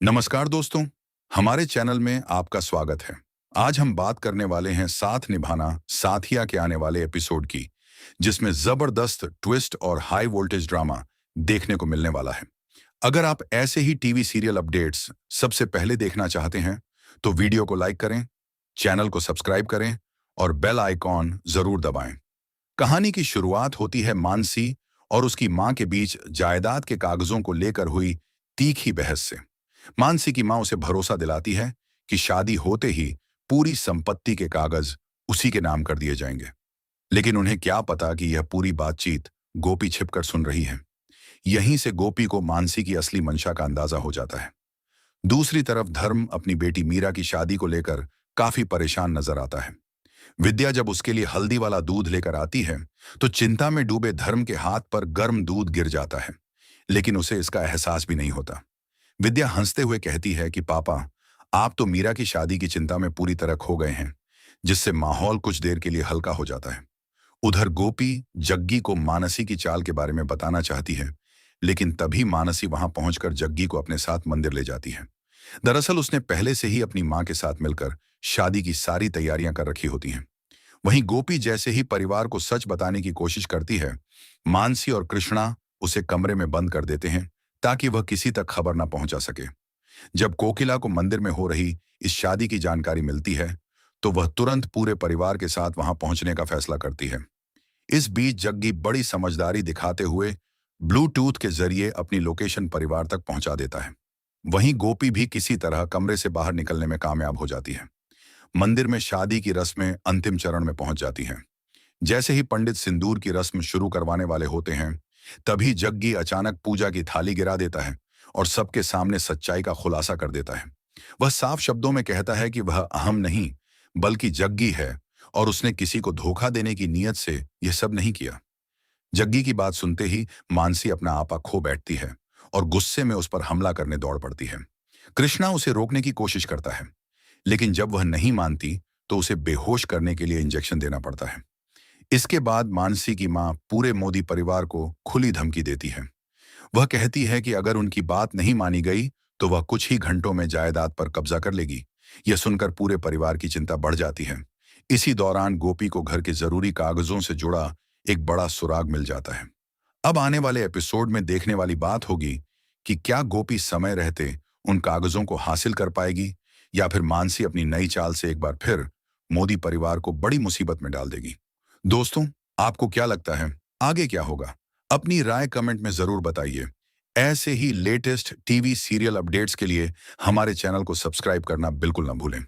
नमस्कार दोस्तों, हमारे चैनल में आपका स्वागत है। आज हम बात करने वाले हैं साथ निभाना साथिया के आने वाले एपिसोड की, जिसमें जबरदस्त ट्विस्ट और हाई वोल्टेज ड्रामा देखने को मिलने वाला है। अगर आप ऐसे ही टीवी सीरियल अपडेट्स सबसे पहले देखना चाहते हैं, तो वीडियो को लाइक करें, चैनल को सब्सक्राइब करें और बेल आइकॉन जरूर दबाएं। कहानी की शुरुआत होती है मानसी और उसकी मां के बीच जायदाद के कागजों को लेकर हुई तीखी बहस से। मानसी की मां उसे भरोसा दिलाती है कि शादी होते ही पूरी संपत्ति के कागज उसी के नाम कर दिए जाएंगे। लेकिन उन्हें क्या पता कि यह पूरी बातचीत गोपी छिपकर सुन रही है। यहीं से गोपी को मानसी की असली मंशा का अंदाजा हो जाता है। दूसरी तरफ धर्म अपनी बेटी मीरा की शादी को लेकर काफी परेशान नजर आता है। विद्या जब उसके लिए हल्दी वाला दूध लेकर आती है, तो चिंता में डूबे धर्म के हाथ पर गर्म दूध गिर जाता है, लेकिन उसे इसका एहसास भी नहीं होता। विद्या हंसते हुए कहती है कि पापा, आप तो मीरा की शादी की चिंता में पूरी तरह खो गए हैं, जिससे माहौल कुछ देर के लिए हल्का हो जाता है। उधर गोपी जग्गी को मानसी की चाल के बारे में बताना चाहती है, लेकिन तभी मानसी वहां पहुंचकर जग्गी को अपने साथ मंदिर ले जाती है। दरअसल उसने पहले से ही अपनी मां के साथ मिलकर शादी की सारी तैयारियां कर रखी होती हैं। वहीं गोपी जैसे ही परिवार को सच बताने की कोशिश करती है, मानसी और कृष्णा उसे कमरे में बंद कर देते हैं ताकि वह किसी तक खबर न पहुंचा सके। जब कोकिला को मंदिर में हो रही इस शादी की जानकारी मिलती है, तो वह तुरंत पूरे परिवार के साथ वहां पहुंचने का फैसला करती है। इस बीच जग्गी बड़ी समझदारी दिखाते हुए ब्लूटूथ के जरिए अपनी लोकेशन परिवार तक पहुंचा देता है। वहीं गोपी भी किसी तरह कमरे से बाहर निकलने में कामयाब हो जाती है। मंदिर में शादी की रस्में अंतिम चरण में पहुंच जाती हैं। जैसे ही पंडित सिंदूर की रस्म शुरू करवाने वाले होते हैं, तभी जग्गी अचानक पूजा की थाली गिरा देता है और सबके सामने सच्चाई का खुलासा कर देता है। वह साफ शब्दों में कहता है कि वह अहम नहीं, बल्कि जग्गी है और उसने किसी को धोखा देने की नीयत से यह सब नहीं किया। जग्गी की बात सुनते ही मानसी अपना आपा खो बैठती है और गुस्से में उस पर हमला करने दौड़ पड़ती है। कृष्णा उसे रोकने की कोशिश करता है, लेकिन जब वह नहीं मानती, तो उसे बेहोश करने के लिए इंजेक्शन देना पड़ता है। इसके बाद मानसी की मां पूरे मोदी परिवार को खुली धमकी देती है। वह कहती है कि अगर उनकी बात नहीं मानी गई, तो वह कुछ ही घंटों में जायदाद पर कब्जा कर लेगी। यह सुनकर पूरे परिवार की चिंता बढ़ जाती है। इसी दौरान गोपी को घर के जरूरी कागजों से जुड़ा एक बड़ा सुराग मिल जाता है। अब आने वाले एपिसोड में देखने वाली बात होगी कि क्या गोपी समय रहते उन कागजों को हासिल कर पाएगी, या फिर मानसी अपनी नई चाल से एक बार फिर मोदी परिवार को बड़ी मुसीबत में डाल देगी। दोस्तों, आपको क्या लगता है, आगे क्या होगा? अपनी राय कमेंट में जरूर बताइए। ऐसे ही लेटेस्ट टीवी सीरियल अपडेट्स के लिए हमारे चैनल को सब्सक्राइब करना बिल्कुल ना भूलें।